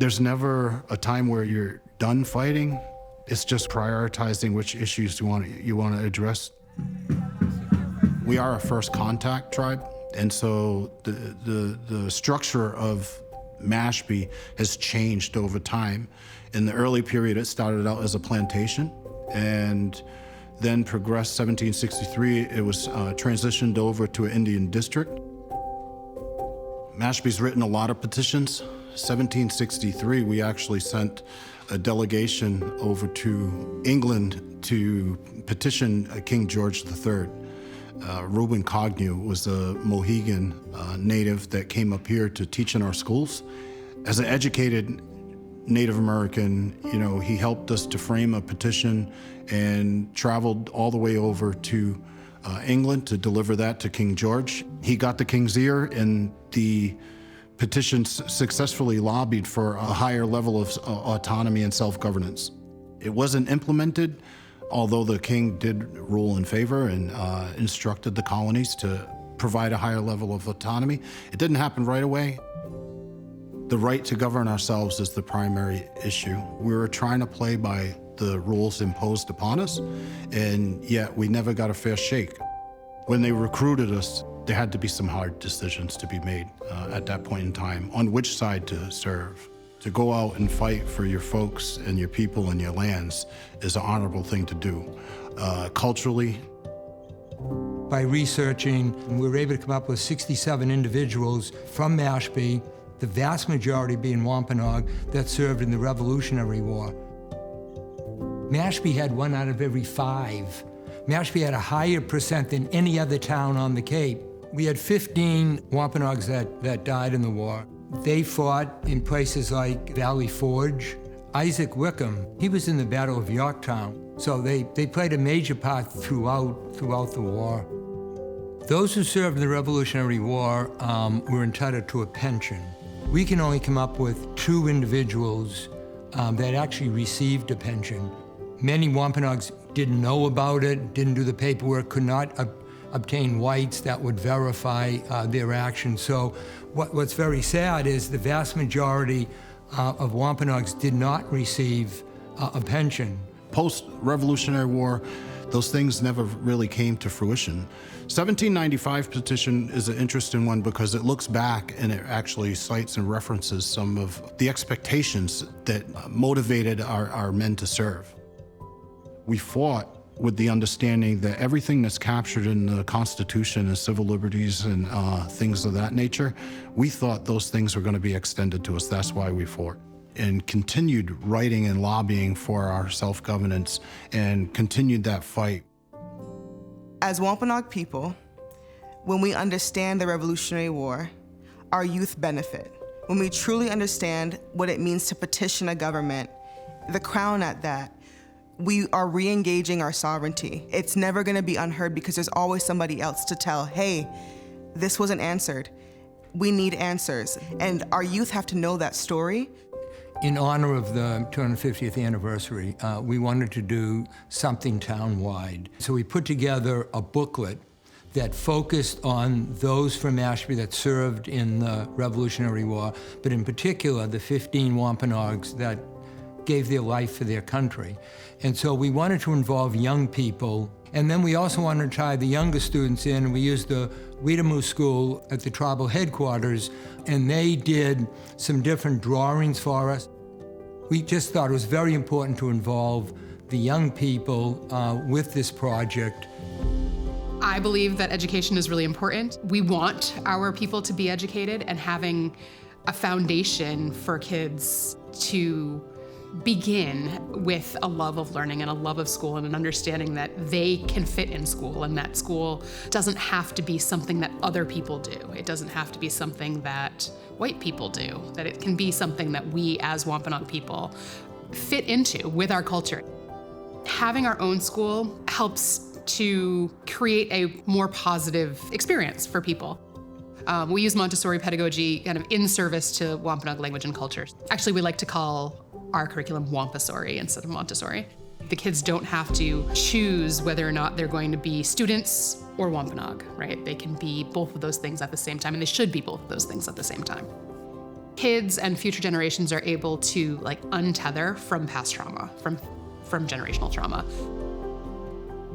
There's never a time where you're done fighting. It's just prioritizing which issues you want to address. We are a first contact tribe, and so the structure of Mashpee has changed over time. In the early period, it started out as a plantation, and then progressed. 1763, it was transitioned over to an Indian district. Mashpee's written a lot of petitions. 1763, we actually sent a delegation over to England to petition King George III. Reuben Cognew was a Mohegan native that came up here to teach in our schools. As an educated Native American, he helped us to frame a petition and traveled all the way over to England to deliver that to King George. He got the king's ear, and the petition successfully lobbied for a higher level of autonomy and self-governance. It wasn't implemented, although the king did rule in favor and instructed the colonies to provide a higher level of autonomy. It didn't happen right away. The right to govern ourselves is the primary issue. We were trying to play by the rules imposed upon us, and yet we never got a fair shake. When they recruited us, there had to be some hard decisions to be made at that point in time on which side to serve. To go out and fight for your folks and your people and your lands is an honorable thing to do. Culturally, by researching, we were able to come up with 67 individuals from Mashpee, the vast majority being Wampanoag, that served in the Revolutionary War. Mashpee had 1 out of every 5. Mashpee had a higher percent than any other town on the Cape. We had 15 Wampanoags that died in the war. They fought in places like Valley Forge. Isaac Wickham, he was in the Battle of Yorktown. So they played a major part throughout the war. Those who served in the Revolutionary War were entitled to a pension. We can only come up with 2 individuals that actually received a pension. Many Wampanoags didn't know about it, didn't do the paperwork, could not obtain whites that would verify their actions. So what's very sad is the vast majority of Wampanoags did not receive a pension. Post-Revolutionary War, those things never really came to fruition. 1795 petition is an interesting one because it looks back and it actually cites and references some of the expectations that motivated our men to serve. We fought with the understanding that everything that's captured in the Constitution and civil liberties and things of that nature, we thought those things were going to be extended to us. That's why we fought. And continued writing and lobbying for our self-governance and continued that fight. As Wampanoag people, when we understand the Revolutionary War, our youth benefit. When we truly understand what it means to petition a government, the crown at that, we are re-engaging our sovereignty. It's never gonna be unheard because there's always somebody else to tell, hey, this wasn't answered. We need answers. And our youth have to know that story. In honor of the 250th anniversary, we wanted to do something town-wide. So we put together a booklet that focused on those from Mashpee that served in the Revolutionary War, but in particular, the 15 Wampanoags that gave their life for their country. And so we wanted to involve young people, and then we also wanted to tie the younger students in, and we used the Weetamoo School at the tribal headquarters, and they did some different drawings for us. We just thought it was very important to involve the young people with this project. I believe that education is really important. We want our people to be educated, and having a foundation for kids to begin with a love of learning and a love of school and an understanding that they can fit in school, and that school doesn't have to be something that other people do. It doesn't have to be something that white people do, that it can be something that we as Wampanoag people fit into with our culture. Having our own school helps to create a more positive experience for people. We use Montessori pedagogy kind of in service to Wampanoag language and culture. Actually, we like to call our curriculum Wampasori instead of Montessori. The kids don't have to choose whether or not they're going to be students or Wampanoag, right? They can be both of those things at the same time, and they should be both of those things at the same time. kids and future generations are able to like untether from past trauma, from generational trauma.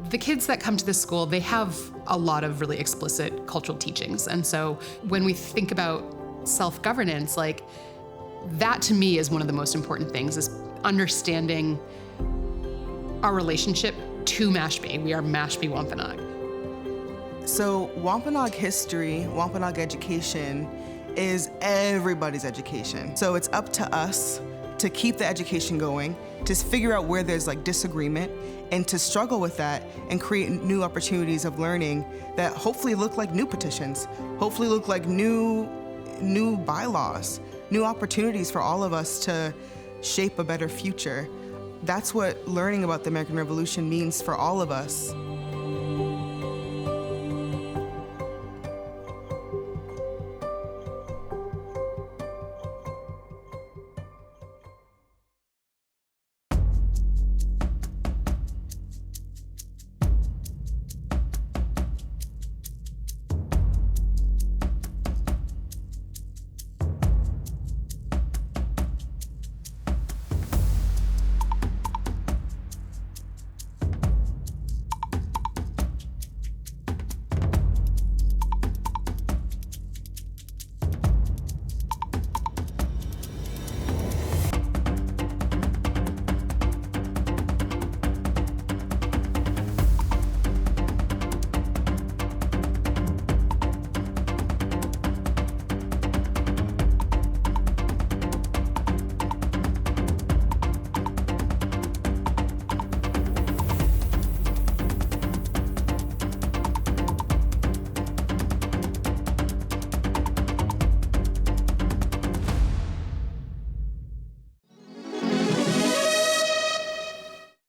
The kids that come to this school, they have a lot of really explicit cultural teachings. And so when we think about self-governance, like that to me is one of the most important things, is understanding our relationship to Mashpee. We are Mashpee Wampanoag. So Wampanoag history, Wampanoag education is everybody's education. So it's up to us to keep the education going, to figure out where there's like disagreement, and to struggle with that and create new opportunities of learning that hopefully look like new petitions, hopefully look like new bylaws, new opportunities for all of us to shape a better future. That's what learning about the American Revolution means for all of us.